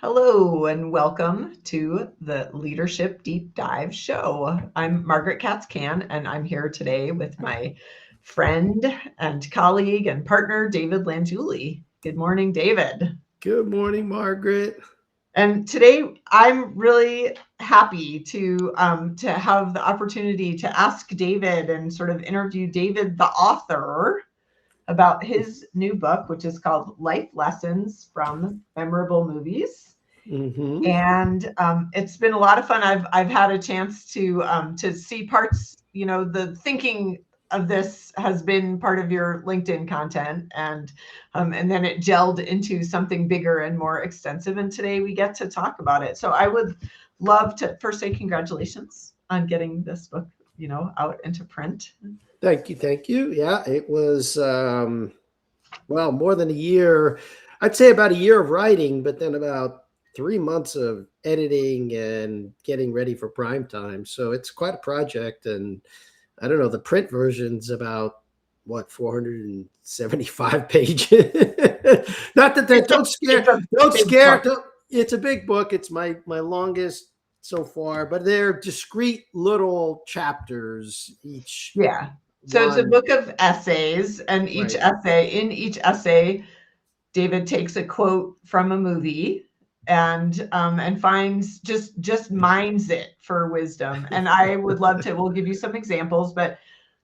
Hello and welcome to the Leadership Deep Dive Show. I'm Margaret Katz-Can, and I'm here today with my friend and colleague and partner, David Langiuli. Good morning, David. Good morning, Margaret. And today I'm really happy to have the opportunity to ask David and sort of interview David, the author, about his new book, which is called Life Lessons from Memorable Movies. Mm-hmm. And it's been a lot of fun. I've had a chance to see parts. The thinking of this has been part of your LinkedIn content, and then it gelled into something bigger and more extensive. And today we get to talk about it. So I would love to first say congratulations on getting this book, out into print. Thank you. Thank you. Yeah, it was, more than a year. I'd say about a year of writing, but then about 3 months of editing and getting ready for prime time. So it's quite a project. And I don't know, the print version's about, 475 pages. Not that It's a, don't it's scare, a don't big scare. book. It's a big book. It's my longest so far, but they're discrete little chapters, each Yeah. So it's a one. book of essays, and Right. in each essay, David takes a quote from a movie and finds just mines it for wisdom. And I would love to. We'll give you some examples, but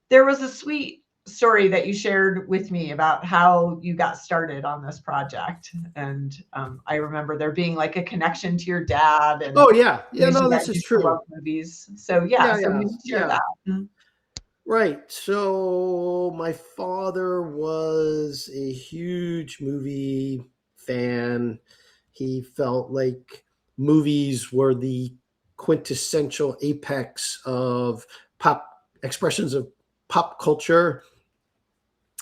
there was a sweet story that you shared with me about how you got started on this project, and I remember there being like a connection to your dad, and Oh yeah. Yeah, because you no, guys this is used to love true. movies. So yeah, Yeah, so yeah, maybe share yeah. that. Mhm. Right. So my father was a huge movie fan. He felt like movies were the quintessential apex of pop expressions of pop culture,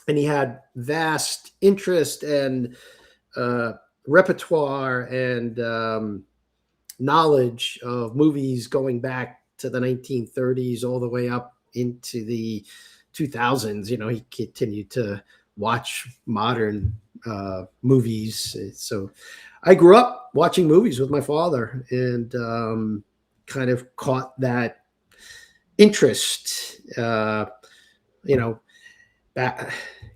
and he had vast interest and uh, repertoire and knowledge of movies going back to the 1930s all the way up into the 2000s. He continued to watch modern movies. So I grew up watching movies with my father and kind of caught that interest. You know, back,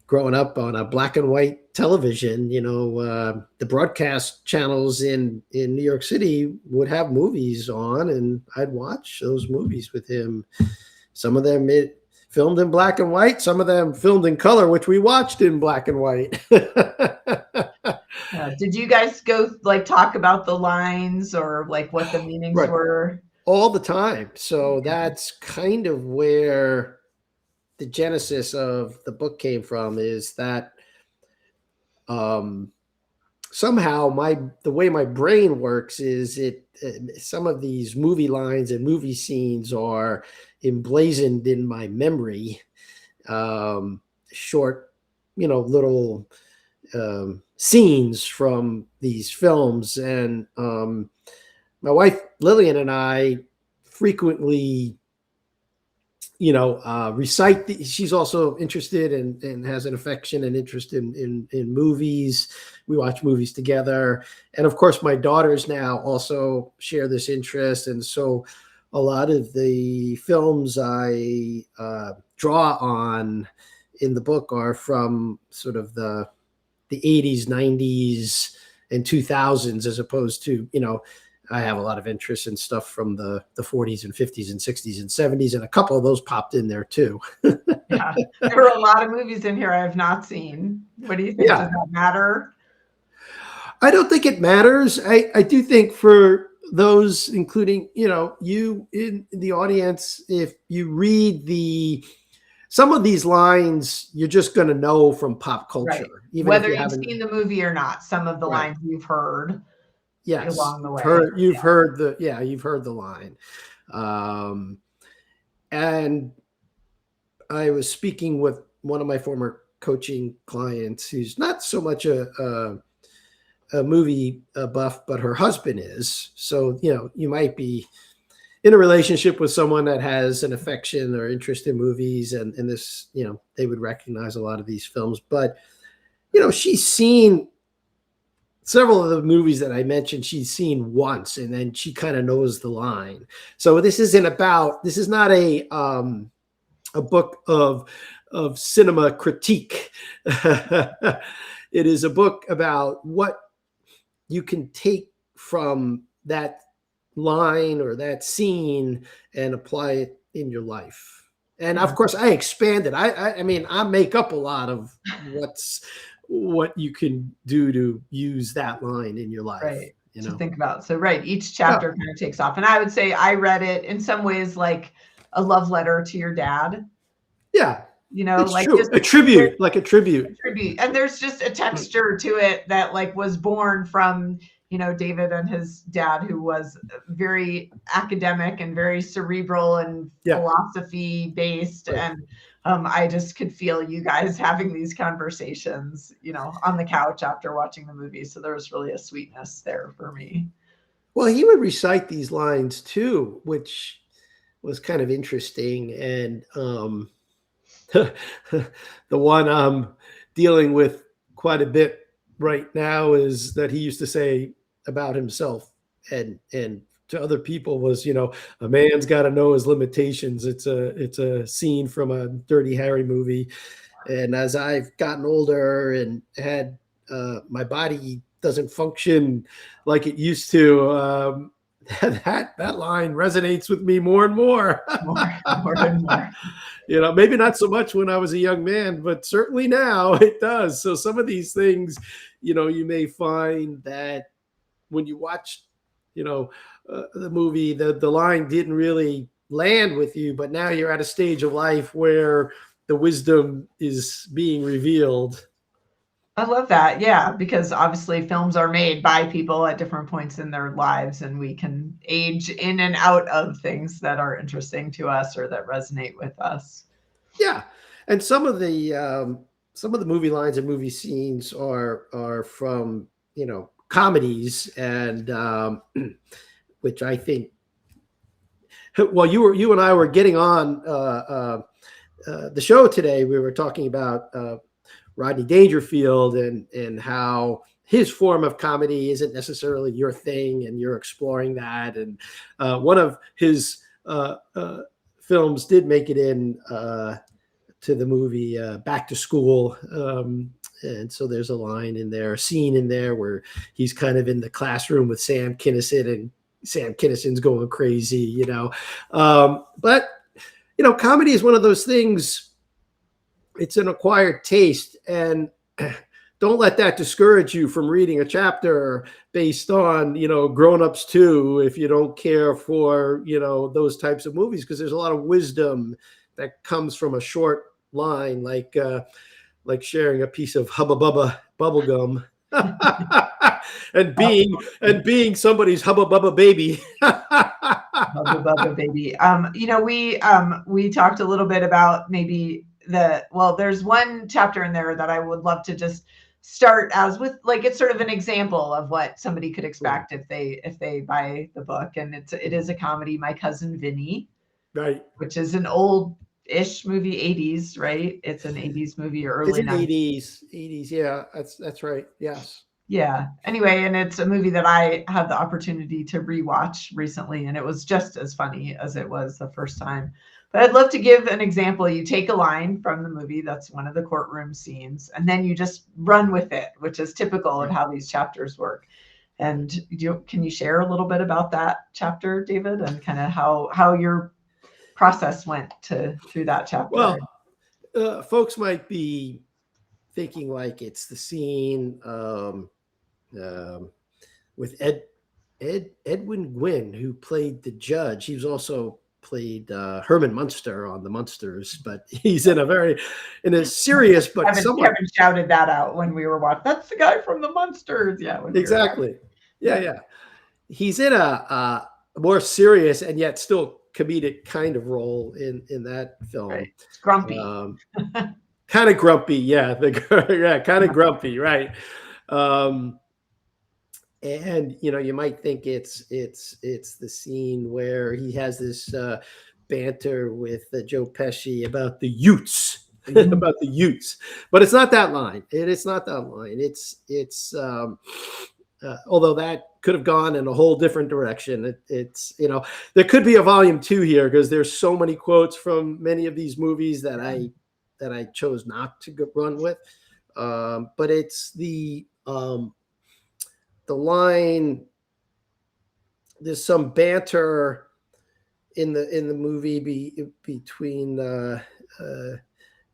growing up on a black and white television, the broadcast channels in New York City would have movies on, and I'd watch those movies with him. Some of them filmed in black and white, some of them filmed in color, which we watched in black and white. Did you guys go like talk about the lines or like what the meanings Right, were? all the time. So Yeah. that's kind of where the genesis of the book came from. Is that um, somehow the way my brain works is some of these movie lines and movie scenes are emblazoned in my memory. Short, little scenes from these films, and my wife Lillian and I frequently recite she's also interested and has an affection and interest in movies. We watch movies together, and of course my daughters now also share this interest, and so a lot of the films I draw on in the book are from sort of the 80s, 90s, and 2000s, as opposed to, I have a lot of interest in stuff from the 40s and 50s and 60s and 70s, and a couple of those popped in there too. Yeah. There were a lot of movies in here I have not seen. What do you think? Does Yeah, that matter? I don't think it matters. I do think for those, including, you in the audience, if you read some of these lines, you're just going to know from pop Right. culture, even if Whether you you've haven't. seen the movie or not, some of the Right. lines you've heard Yes, along the way. you've heard the line. Um, and I was speaking with one of my former coaching clients who's not so much a movie buff, but her husband is. So, you might be in a relationship with someone that has an affection or interest in movies, and this, they would recognize a lot of these films. But, she's seen several of the movies that I mentioned, she's seen once, and then she kind of knows the line. So this is not a book of cinema critique. It is a book about what you can take from that line or that scene and apply it in your life. And of course, I expanded. I mean, I make up a lot of what you can do to use that line in your life. Right. You To know? think about. So, right, each chapter kind of takes off. And I would say I read it in some ways like a love letter to your dad. Yeah. You know, it's like true. just A tribute, like a tribute. And there's just a texture to it that like was born from, you know, David and his dad, who was very academic and very cerebral and philosophy based. Right. And I just could feel you guys having these conversations, you know, on the couch after watching the movie. So there was really a sweetness there for me. Well, he would recite these lines too, which was kind of interesting. And the one I'm dealing with quite a bit right now is that he used to say about himself and to other people was, you know, a man's got to know his limitations. It's a scene from a Dirty Harry movie. And as I've gotten older and had my body doesn't function like it used to, that line resonates with me more and more. more and more. You know, maybe not so much when I was a young man, but certainly now it does. So some of these things, you know, you may find that when you watch, you know, the movie, the line didn't really land with you, but now you're at a stage of life where the wisdom is being revealed. I love that. Yeah, because obviously films are made by people at different points in their lives, and we can age in and out of things that are interesting to us or that resonate with us. Yeah, and some of the movie lines and movie scenes are from, you know, comedies, and which I think. Well, you and I were getting on the show today. We were talking about Rodney Dangerfield and how his form of comedy isn't necessarily your thing, and you're exploring that. And one of his films did make it in to the movie Back to School. And so there's a scene in there where he's kind of in the classroom with Sam Kinison, and Sam Kinison's going crazy, you know. But, you know, comedy is one of those things. It's an acquired taste, and don't let that discourage you from reading a chapter based on, you know, Grown Ups 2 if you don't care for, you know, those types of movies, because there's a lot of wisdom that comes from a short line, like sharing a piece of Hubba Bubba bubble gum and being somebody's Hubba Bubba baby. Hubba Bubba baby. You know, we talked a little bit about maybe there's one chapter in there that I would love to just start as with, like, it's sort of an example of what somebody could expect if they buy the book. And it is a comedy, My Cousin Vinny, right, which is an old-ish movie, 80s, right? It's an 80s movie or early 90s. 80s. Yeah, that's right. Yes. Yeah. Anyway, and it's a movie that I had the opportunity to rewatch recently, and it was just as funny as it was the first time. But I'd love to give an example. You take a line from the movie, that's one of the courtroom scenes, and then you just run with it, which is typical of how these chapters work. And can you share a little bit about that chapter, David, and kind of how your process went through that chapter? Well, folks might be thinking like it's the scene with Edwin Gwynn, who played the judge. He was also played Herman Munster on the Munsters, but he's in a serious but Kevin shouted that out when we were watching. That's the guy from the Munsters. Yeah, exactly. Yeah. He's in a more serious and yet still comedic kind of role in that film. Right. It's grumpy. Kind of grumpy, yeah. Kind of grumpy, right? And you know, you might think it's the scene where he has this banter with Joe Pesci about the Utes, about the Utes, but it's not that line. It's not that line. It's although that could have gone in a whole different direction. It's, you know, there could be a volume 2 here because there's so many quotes from many of these movies that I chose not to run with. But it's the line. There's some banter in the movie between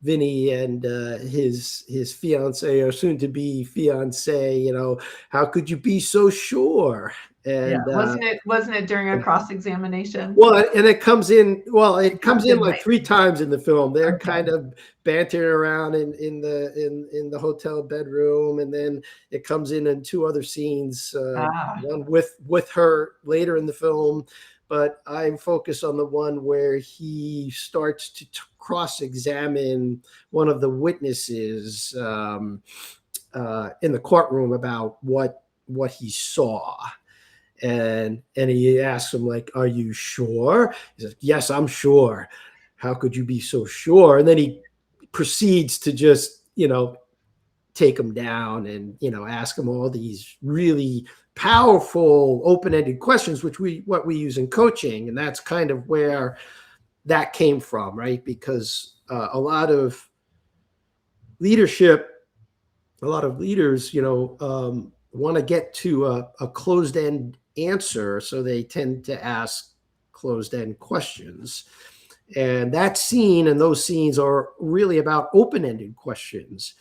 Vinny and his fiance or soon to be fiance. You know, how could you be so sure? And wasn't it during a cross-examination? Well, and it comes in. Well, it comes in like 3 times in the film. They're Okay. kind of bantering around in the hotel bedroom, and then it comes in 2 other scenes. One with her later in the film, but I'm focused on the one where he starts to cross-examine one of the witnesses in the courtroom about what he saw. And he asks him, like, are you sure? He says, yes, I'm sure. How could you be so sure? And then he proceeds to just, you know, take him down and, you know, ask him all these really powerful open-ended questions, what we use in coaching. And that's kind of where that came from, right? Because a lot of leaders, you know, want to get to a closed-end answer, so they tend to ask closed-end questions. And that scene and those scenes are really about open-ended questions.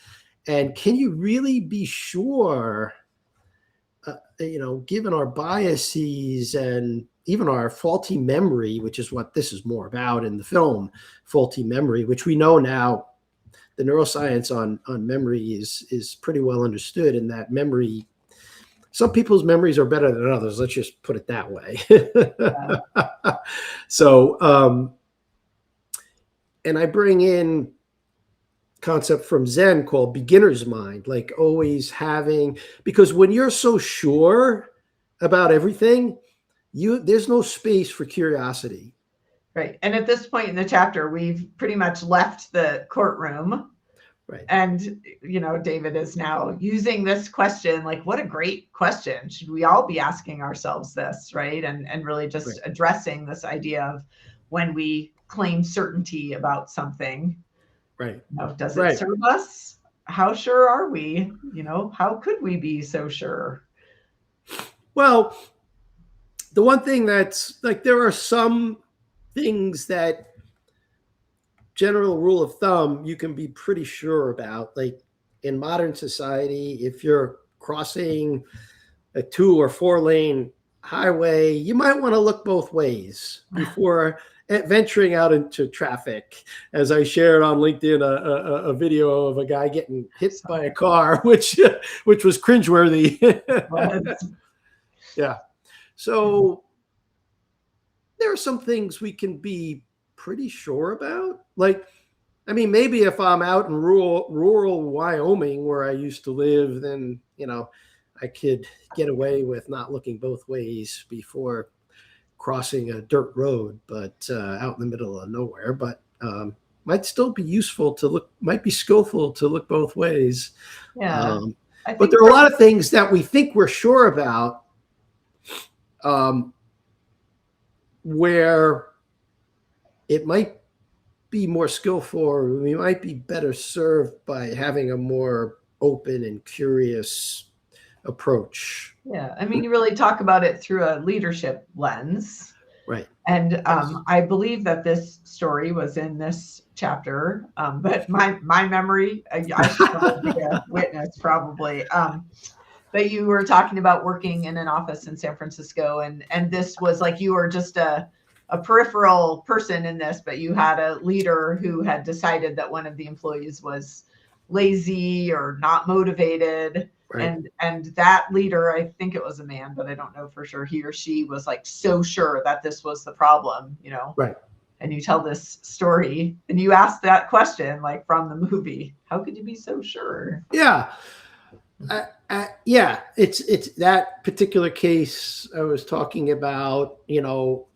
And can you really be sure, you know, given our biases and even our faulty memory, which is what this is more about in the film, faulty memory, which we know now, the neuroscience on memory is pretty well understood, in that memory, some people's memories are better than others. Let's just put it that way. Yeah. So, and I bring in concept from Zen called beginner's mind, like always having, because when you're so sure about everything, there's no space for curiosity. Right. And at this point in the chapter, we've pretty much left the courtroom. Right. And, you know, David is now using this question, like, what a great question. Should we all be asking ourselves this, right? And really just addressing this idea of when we claim certainty about something. Right. You know, does it serve us? How sure are we? You know, how could we be so sure? Well, the one thing that's like, there are some things that, general rule of thumb, you can be pretty sure about. Like in modern society, if you're crossing a 2 or 4 lane highway, you might want to look both ways before venturing out into traffic. As I shared on LinkedIn, a video of a guy getting hit by a car, which was cringeworthy. Yeah. So there are some things we can be pretty sure about. Like, I mean, maybe if I'm out in rural Wyoming where I used to live, then, you know, I could get away with not looking both ways before crossing a dirt road, but out in the middle of nowhere. But might still be useful to look, might be skillful to look both ways. Yeah. But there are a lot of things that we think we're sure about, where it might be more skillful, or we might be better served by having a more open and curious approach. Yeah, I mean, you really talk about it through a leadership lens. Right. And I believe that this story was in this chapter, but my memory, I should probably be a witness probably, that you were talking about working in an office in San Francisco, and this was like, you were just a peripheral person in this, but you had a leader who had decided that one of the employees was lazy or not motivated. Right. And that leader, I think it was a man, but I don't know for sure, he or she was like so sure that this was the problem, you know? Right. And you tell this story and you ask that question, like from the movie, how could you be so sure? Yeah. Yeah, it's that particular case I was talking about, you know,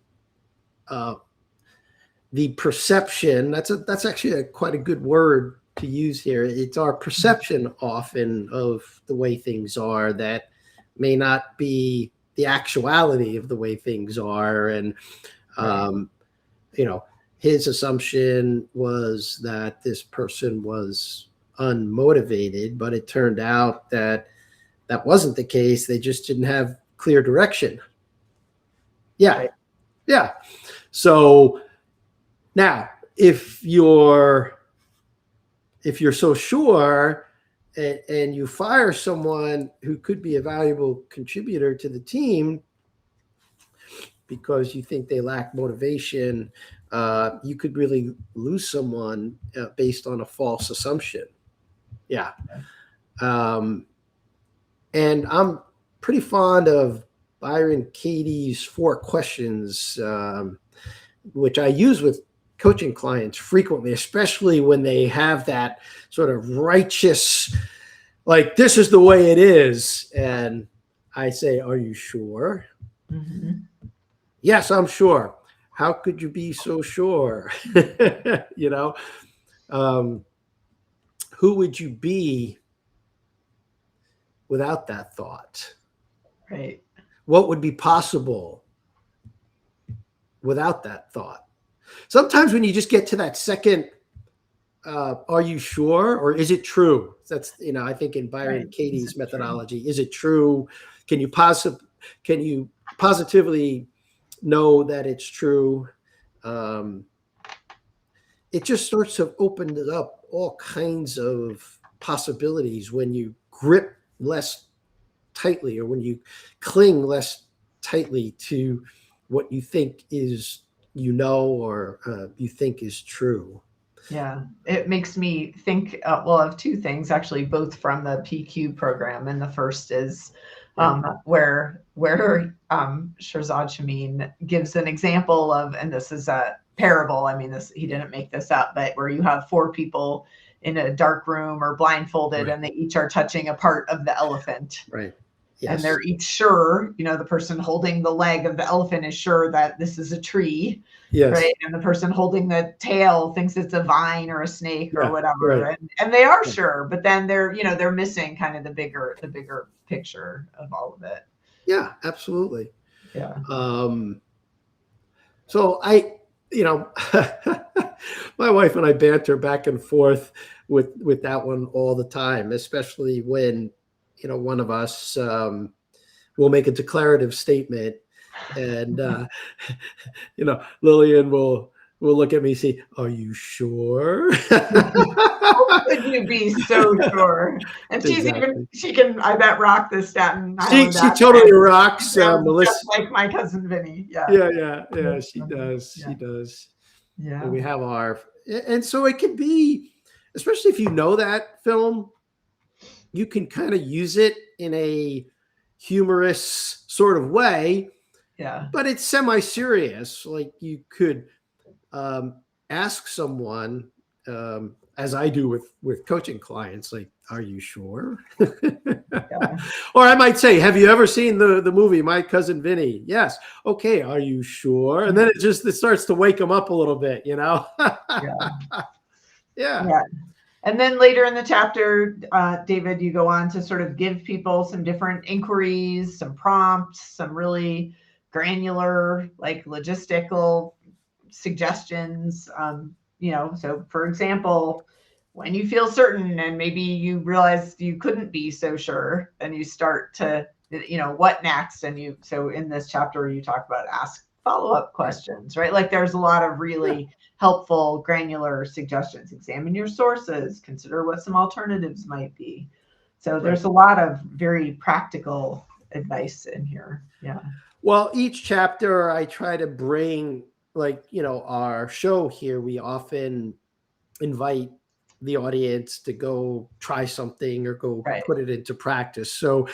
the perception, that's actually quite a good word to use here. It's our perception often of the way things are that may not be the actuality of the way things are. And, you know, his assumption was that this person was unmotivated, but it turned out that that wasn't the case. They just didn't have clear direction. Yeah. Right. Yeah. So now, if you're so sure and you fire someone who could be a valuable contributor to the team because you think they lack motivation, you could really lose someone based on a false assumption. Yeah. And I'm pretty fond of Byron Katie's 4 questions, which I use with coaching clients frequently, especially when they have that sort of righteous, like, this is the way it is. And I say, are you sure? Mm-hmm. Yes, I'm sure. How could you be so sure? You know, who would you be without that thought? Right. What would be possible without that thought? Sometimes when you just get to that second, are you sure, or is it true? That's, you know, I think in Byron Katie's methodology, is it true? Can you positively know that it's true? It just starts to open it up all kinds of possibilities when you grip less tightly, or when you cling less tightly to what you think is, you know, or you think is true. Yeah, it makes me think, well, of 2 things, actually, both from the PQ program. And the first is where Shirzad Chamine gives an example of, and this is a parable. I mean, he didn't make this up, but where you have 4 people in a dark room or blindfolded, and they each are touching a part of the elephant. Right. Yes. And they're each sure, you know, the person holding the leg of the elephant is sure that this is a tree. Yes. Right. And the person holding the tail thinks it's a vine or a snake or whatever. Right. And they are sure, but then they're missing kind of the bigger picture of all of it. Yeah, absolutely. Yeah. So my wife and I banter back and forth with that one all the time, especially when, you know, one of us will make a declarative statement, and you know, Lillian will look at me and say, "Are you sure?" How could you be so sure? And she can, I bet, rock the Staten Island. She totally rocks, Melissa. Just like my cousin Vinny. Yeah. Yeah. She does. Yeah. She does. Yeah. And we have and so it can be, especially if you know that film, you can kind of use it in a humorous sort of way. Yeah. But it's semi-serious. Like, you could ask someone, as I do with coaching clients, like, are you sure? Yeah. Or I might say, have you ever seen the movie My Cousin Vinny? Yes. Okay. Are you sure? And then it starts to wake them up a little bit, you know? Yeah. And then later in the chapter, David, you go on to sort of give people some different inquiries, some prompts, some really granular, like, logistical suggestions. You know, so for example, when you feel certain and maybe you realize you couldn't be so sure, then you start to, you know, what next? And so in this chapter, you talk about ask follow-up questions, right? Like, there's a lot of really helpful, granular suggestions. Examine your sources, consider what some alternatives might be. So there's a lot of very practical advice in here. Yeah. Well, each chapter I try to bring, like, you know, our show here, we often invite the audience to go try something or go put it into practice. So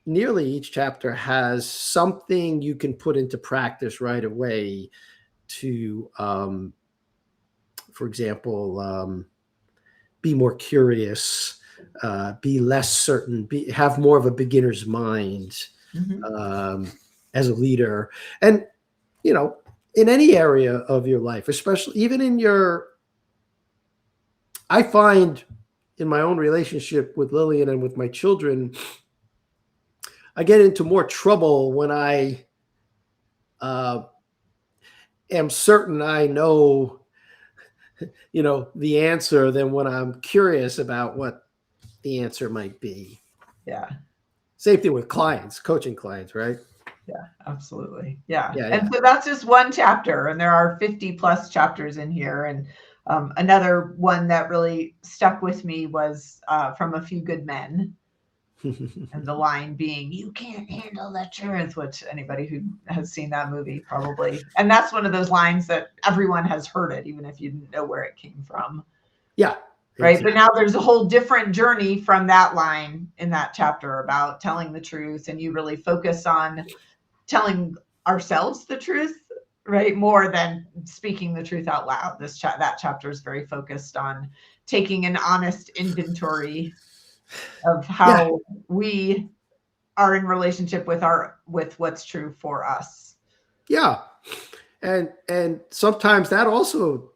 nearly each chapter has something you can put into practice right away to, for example, be more curious, be less certain, have more of a beginner's mind as a leader. And, you know, in any area of your life, especially even I find in my own relationship with Lillian and with my children, I get into more trouble when I am certain I know, the answer than when I'm curious about what the answer might be. Yeah. Same thing with clients, coaching clients, right? Yeah, absolutely. Yeah. Yeah, And yeah. so that's just one chapter, and there are 50 plus chapters in here. And another one that really stuck with me was from A Few Good Men. And the line being, "You can't handle the truth," which anybody who has seen that movie probably, and that's one of those lines that everyone has heard it, even if you didn't know where it came from. Yeah. Right. Exactly. But now there's a whole different journey from that line in that chapter about telling the truth. And you really focus on telling ourselves the truth, right? More than speaking the truth out loud. That chapter is very focused on taking an honest inventory of how we are in relationship with what's true for us. Yeah. And sometimes that also,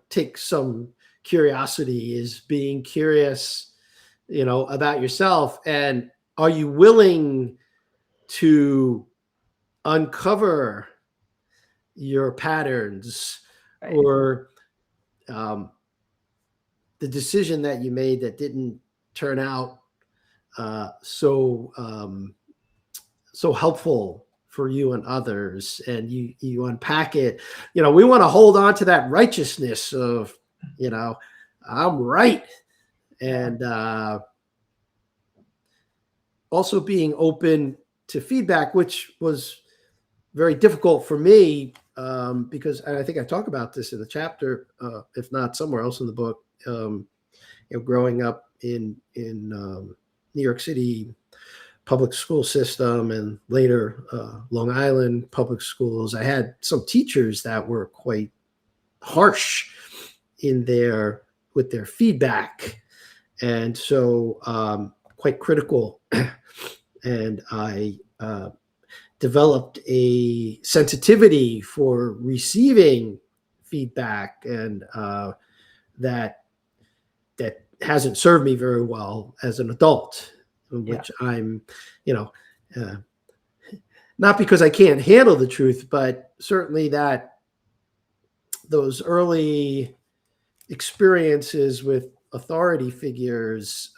takes some curiosity, is being curious, about yourself. And are you willing to uncover your patterns, Right. or the decision that you made that didn't turn out so helpful for you and others, and you unpack it. We want to hold on to that righteousness of, I'm right, and also being open to feedback, which was very difficult for me, because, and I think I talk about this in the chapter, if not somewhere else in the book. Growing up in New York City public school system, and later Long Island public schools, I had some teachers that were quite harsh with their feedback, and so quite critical. And I developed a sensitivity for receiving feedback, and that hasn't served me very well as an adult, which I'm, not because I can't handle the truth, but certainly that those early experiences with authority figures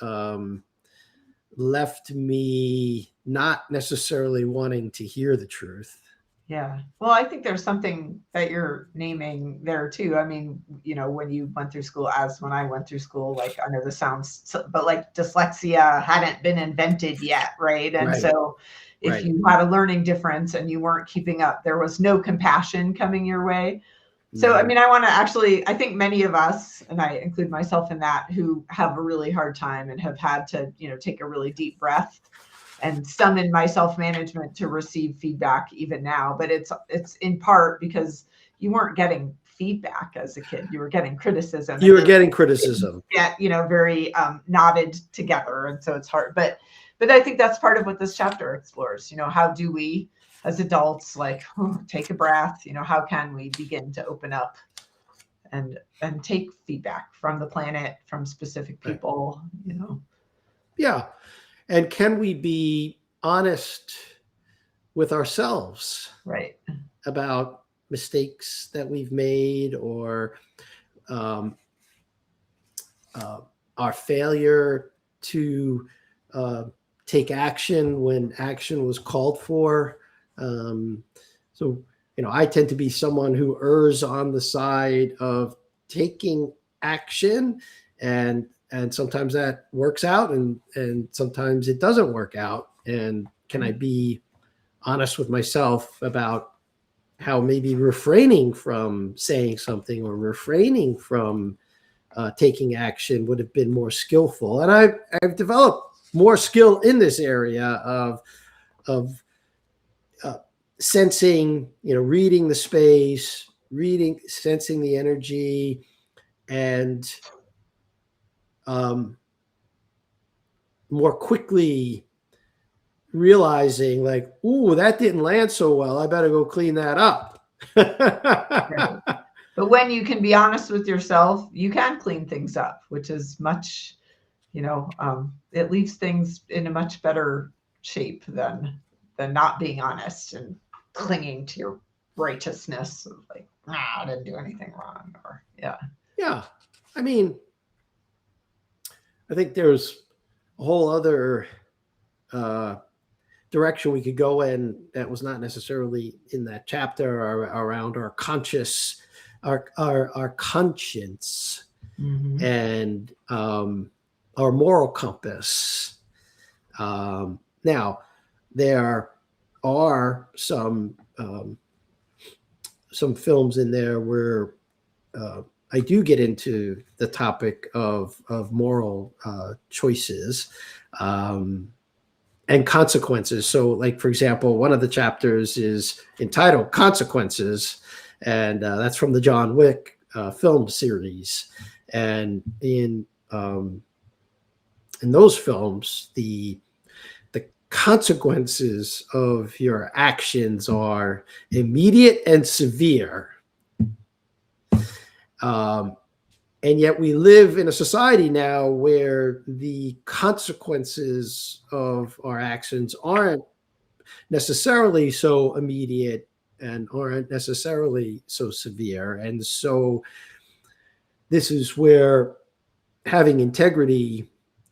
left me not necessarily wanting to hear the truth. Yeah. Well, I think there's something that you're naming there too. I mean, when you went through school, as when I went through school, like, I know this sounds, but like dyslexia hadn't been invented yet. Right. And Right. so if Right. you had a learning difference and you weren't keeping up, there was no compassion coming your way. So, I mean, I think many of us, and I include myself in that, who have a really hard time and have had to, take a really deep breath and summon my self-management to receive feedback even now. But it's in part because you weren't getting feedback as a kid. You were getting criticism. You were getting criticism. Yeah, very knotted together. And so it's hard. But I think that's part of what this chapter explores. How do we, as adults, take a breath? How can we begin to open up and take feedback from the planet, from specific people? Yeah. And can we be honest with ourselves, right, about mistakes that we've made, or our failure to take action when action was called for? So, I tend to be someone who errs on the side of taking action, and sometimes that works out, and sometimes it doesn't work out. And can I be honest with myself about how maybe refraining from saying something or refraining from taking action would have been more skillful? And I've developed more skill in this area of sensing, reading the space, sensing the energy, and more quickly realizing, like, ooh, that didn't land so well, I better go clean that up. right. But when you can be honest with yourself, you can clean things up, which is much it leaves things in a much better shape than not being honest and clinging to your righteousness of like, I didn't do anything wrong, or Yeah. I mean, I think there's a whole other direction we could go in that was not necessarily in that chapter, or around our conscious, our conscience, Mm-hmm. and our moral compass. Now, there are some films in there where I do get into the topic of moral choices and consequences. So, like, for example, one of the chapters is entitled "Consequences," and that's from the John Wick film series. And in those films, the consequences of your actions are immediate and severe. And yet we live in a society now where the consequences of our actions aren't necessarily so immediate and aren't necessarily so severe. And so this is where having integrity,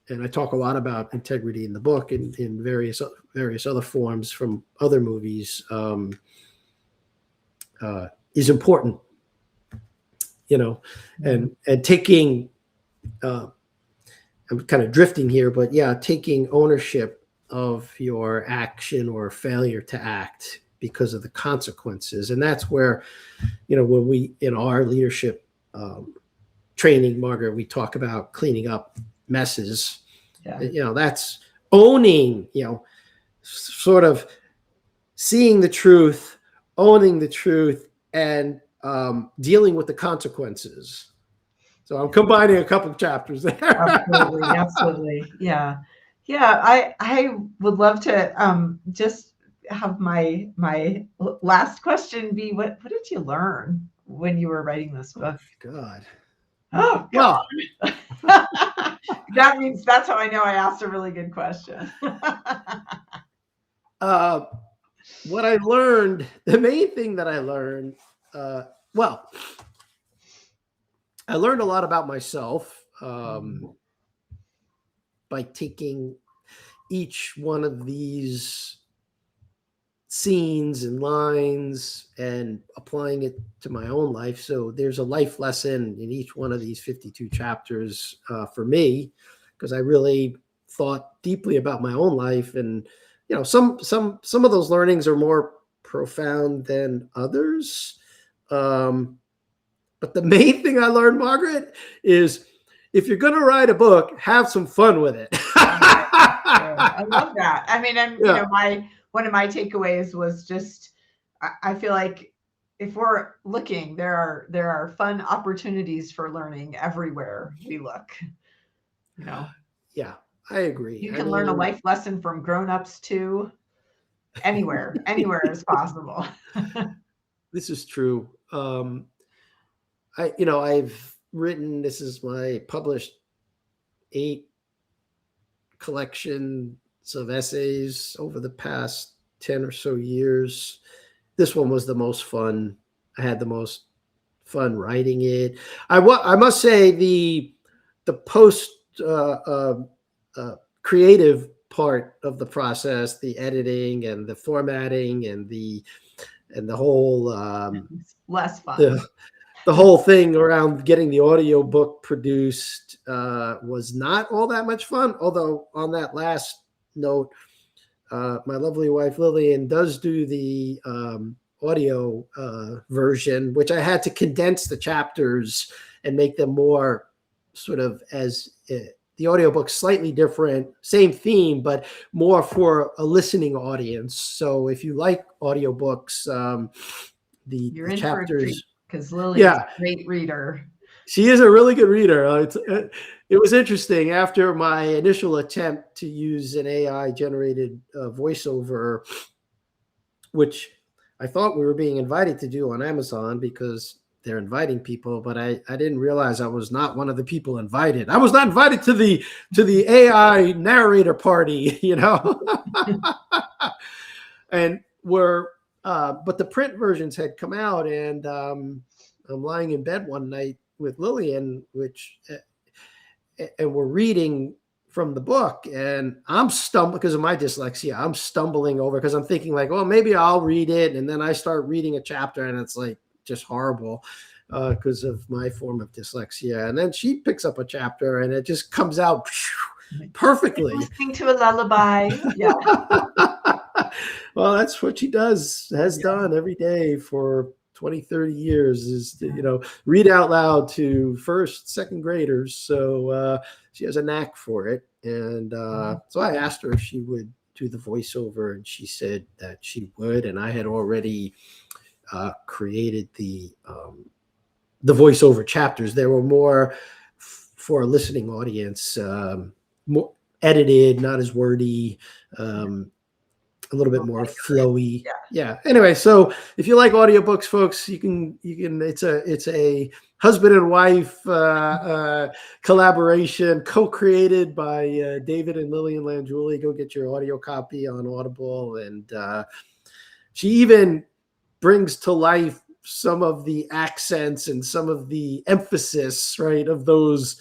and I talk a lot about integrity in the book and in various other forms from other movies, is important. And taking, I'm kind of drifting here, but taking ownership of your action or failure to act because of the consequences. And that's where, when we, in our leadership training, Margaret, we talk about cleaning up messes. That's owning, sort of seeing the truth, owning the truth, and dealing with the consequences. So I'm combining a couple of chapters there. Absolutely. Yeah. I would love to just have my last question be, what did you learn when you were writing this book? Oh, God. That means that's how I know I asked a really good question. What I learned, the main thing that I learned, I learned a lot about myself by taking each one of these scenes and lines and applying it to my own life. So there's a life lesson in each one of these 52 chapters for me, because I really thought deeply about my own life. And some of those learnings are more profound than others. But the main thing I learned, Margaret, is if you're going to write a book, have some fun with it. I love that. I mean, and one of my takeaways was just, I feel like if we're looking, there are fun opportunities for learning everywhere we look. Yeah, I agree. You can learn a life lesson from grown-ups too. Anywhere is possible. This is true. I've written, this is my published 8 collections of essays over the past 10 or so years. This one was the most fun. I had the most fun writing it. I must say the post creative part of the process, the editing and the formatting and the whole less fun. The whole thing around getting the audio book produced was not all that much fun. Although on that last note, my lovely wife Lillian does do the audio version, which I had to condense the chapters and make them more sort of as the audiobook's slightly different, same theme, but more for a listening audience. So if you like audiobooks, the chapters, because Lily's a great reader. She is a really good reader. It was interesting after my initial attempt to use an AI generated voiceover, which I thought we were being invited to do on Amazon because they're inviting people, but I didn't realize I was not one of the people invited. I was not invited to the AI narrator party, and but the print versions had come out, and I'm lying in bed one night with Lillian, and we're reading from the book, and I'm stumbling because of my dyslexia. I'm stumbling over because I'm thinking like, well, maybe I'll read it, and then I start reading a chapter, and it's like just horrible because of my form of dyslexia. And then she picks up a chapter, and it just comes out perfectly. Listening to a lullaby. Yeah. Well, that's what she has done every day for 20, 30 years is to, read out loud to first, second graders. So she has a knack for it. And so I asked her if she would do the voiceover, and she said that she would. And I had already created the voiceover chapters. There were more for a listening audience, more edited, not as wordy, a little bit more flowy. Yeah. Anyway, so if you like audiobooks, folks, you can it's a husband and wife collaboration co-created by David and Lillian Langiuli. Go get your audio copy on Audible. And she even brings to life some of the accents and some of the emphasis, right, of those,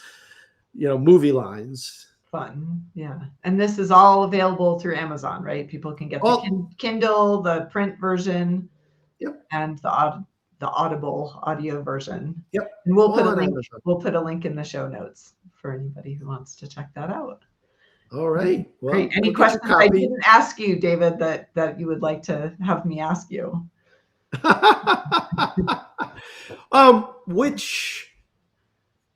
movie lines. Fun. Yeah. And this is all available through Amazon, right? People can get the Kindle, the print version, and the Audible audio version. Yep. And we'll put a link in the show notes for anybody who wants to check that out. All right. Well, great. Any questions I didn't ask you, David, that you would like to have me ask you? Which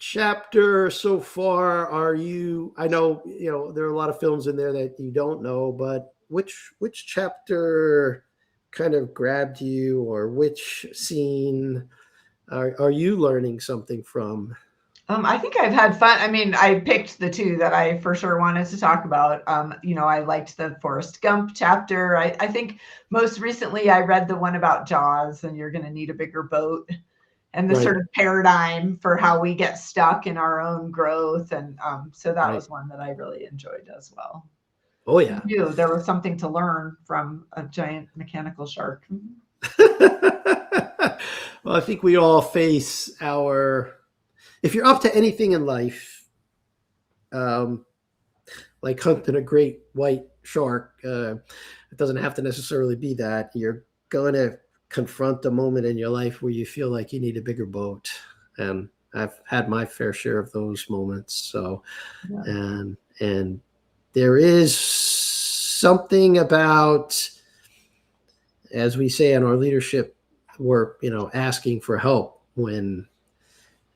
chapter so far are you? I know there are a lot of films in there that you don't know, but which chapter kind of grabbed you, or which scene are you learning something from? I think I've had fun. I mean, I picked the two that I for sure wanted to talk about. I liked the Forrest Gump chapter. I think most recently I read the one about Jaws, and you're going to need a bigger boat, and the sort of paradigm for how we get stuck in our own growth. And so that was one that I really enjoyed as well. Oh, yeah. There was something to learn from a giant mechanical shark. Well, I think we all face if you're up to anything in life, like hunting a great white shark, it doesn't have to necessarily be that. You're going to confront a moment in your life where you feel like you need a bigger boat. And I've had my fair share of those moments. So, and there is something about, as we say in our leadership work, asking for help when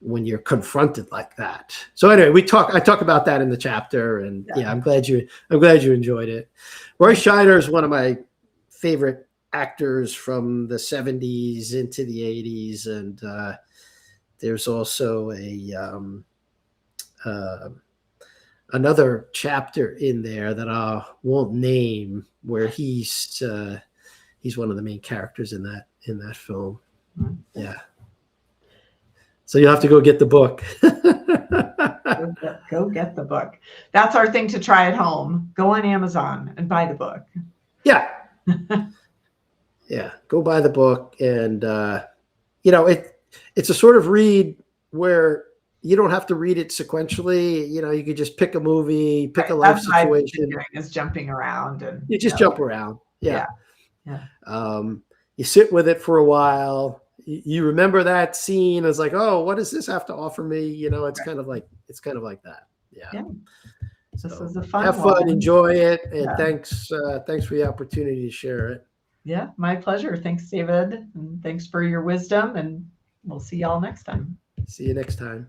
you're confronted like that. So anyway, I talk about that in the chapter, and I'm glad you enjoyed it. Roy Scheider is one of my favorite actors from the 70s into the 80s, and there's also another chapter in there that I won't name, where he's one of the main characters in that film. Yeah. So you'll have to go get the book. Go get the book. That's our thing to try at home. Go on Amazon and buy the book. Yeah. Yeah. Go buy the book. And, it's a sort of read where you don't have to read it sequentially. You could just pick a movie, pick a life situation. Is jumping around, and you just jump around. Yeah. Yeah. You sit with it for a while. You remember that scene as like, oh, what does this have to offer me? It's kind of like that. Yeah. So this is a fun have fun, enjoy it, and thanks for the opportunity to share it. Yeah, my pleasure. Thanks, David, and thanks for your wisdom. And we'll see y'all next time. See you next time.